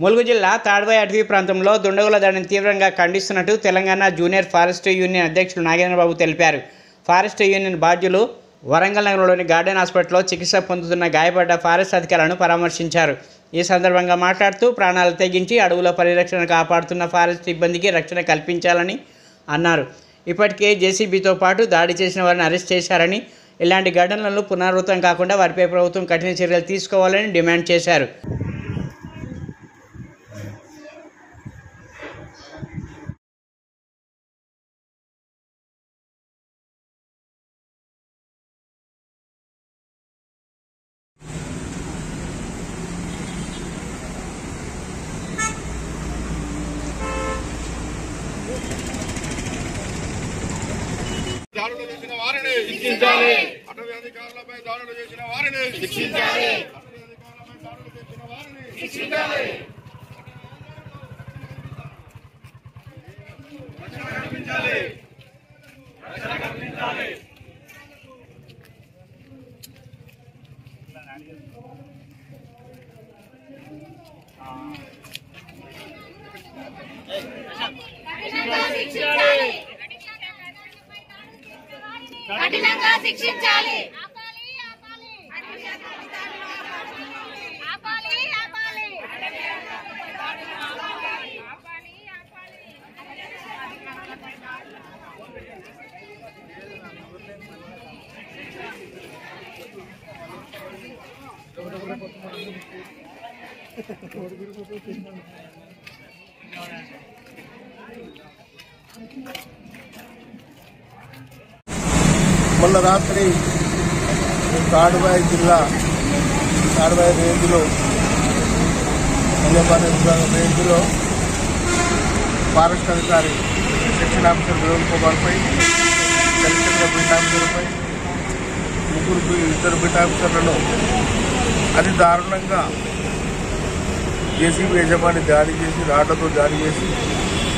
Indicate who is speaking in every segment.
Speaker 1: ములుగు జిల్లా తాడ్వాయి అటవీ ప్రాంతంలో దుండగుల దాడిని తీవ్రంగా ఖండిస్తున్నట్టు తెలంగాణ జూనియర్ ఫారెస్ట్ యూనియన్ అధ్యక్షులు నాగేంద్రబాబు తెలిపారు. ఫారెస్ట్ యూనియన్ బాధ్యులు వరంగల్ నగరంలోని గార్డెన్ హాస్పిటల్లో చికిత్స పొందుతున్న గాయపడ్డ ఫారెస్ట్ అధికారులను పరామర్శించారు. ఈ సందర్భంగా మాట్లాడుతూ ప్రాణాలు తెగించి అడవుల పరిరక్షణ కాపాడుతున్న ఫారెస్ట్ సిబ్బందికి రక్షణ కల్పించాలని అన్నారు. ఇప్పటికే జేసీబీతో పాటు దాడి చేసిన వారిని అరెస్ట్ చేశారని, ఇలాంటి ఘటనలను పునరావృతం కాకుండా వారిపై ప్రభుత్వం కఠిన చర్యలు తీసుకోవాలని డిమాండ్ చేశారు.
Speaker 2: దాడులు చేసిన వారిని శిక్షించాలి. అటవీ అధికారులపై దాడులు చేసిన వారిని శిక్షించాలి. అటవీ అధికారులపై దాడులు చేసిన వారిని శిక్షించాలి. రక్షణ కల్పించాలి. రక్షణ కల్పించాలి.
Speaker 3: కఠినంగా శిక్షించాలి.
Speaker 2: మొన్న రాత్రి తాడ్వాయి జిల్లా తాడ్వాయి రేంజ్లో వన్యప్రాణి విభాగం రేంజ్లో ఫారెస్ట్ అధికారి సెక్షన్ ఆఫీసర్ వినోద్ కుమార్పై, కలెక్టర్ బీట్ ఆఫీసర్పై, ఇద్దరు బీట్ ఆఫీసర్లను అతి దారుణంగా జేసీబీ యజమాని దాడి చేసి రాళ్లతో దాడి చేసి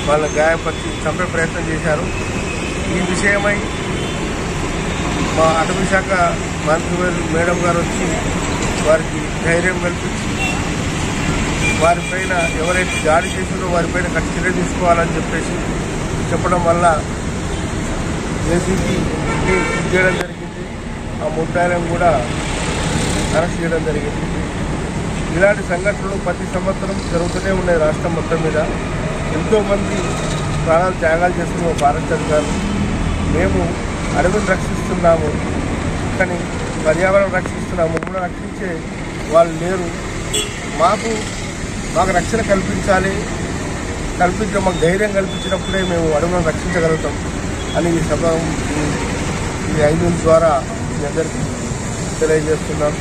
Speaker 2: వాళ్ళని గాయపరిచి చంపే ప్రయత్నం చేశారు. ఈ విషయమై మా అటవీ శాఖ మంత్రి మేడం గారు వచ్చి వారికి ధైర్యం కల్పించి వారిపైన ఎవరైతే దాడి చేసిందో వారిపైన కఠిన చర్య తీసుకోవాలని చెప్పేసి చెప్పడం వల్ల జేసీబీ చేయడం జరిగింది. ఆ ముద్దాయిలను కూడా అరెస్ట్ చేయడం జరిగింది. ఇలాంటి సంఘటనలు ప్రతి సంవత్సరం జరుగుతూనే ఉన్నాయి. రాష్ట్రం మొత్తం మీద ఎంతోమంది ప్రాణాలు త్యాగాలు చేస్తున్న ఫారెస్ట్ అధికారులు. మేము అడవిని రక్షిస్తున్నాము, కానీ పర్యావరణం రక్షిస్తున్నాము, మమ్మల్ని రక్షించే వాళ్ళు లేరు. మాకు రక్షణ కల్పించాలి. మాకు ధైర్యం కల్పించినప్పుడే మేము అడవులను రక్షించగలుగుతాం అని ఈ సభ ఈ 5 ద్వారా మీ అందరికీ తెలియజేస్తున్నాం.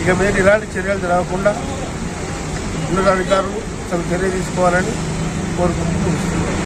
Speaker 2: ఇక మీరు ఇలాంటి చర్యలు జరగకుండా ఉన్నతాధికారులు చర్య తీసుకోవాలని కోరుకుంటున్నాం.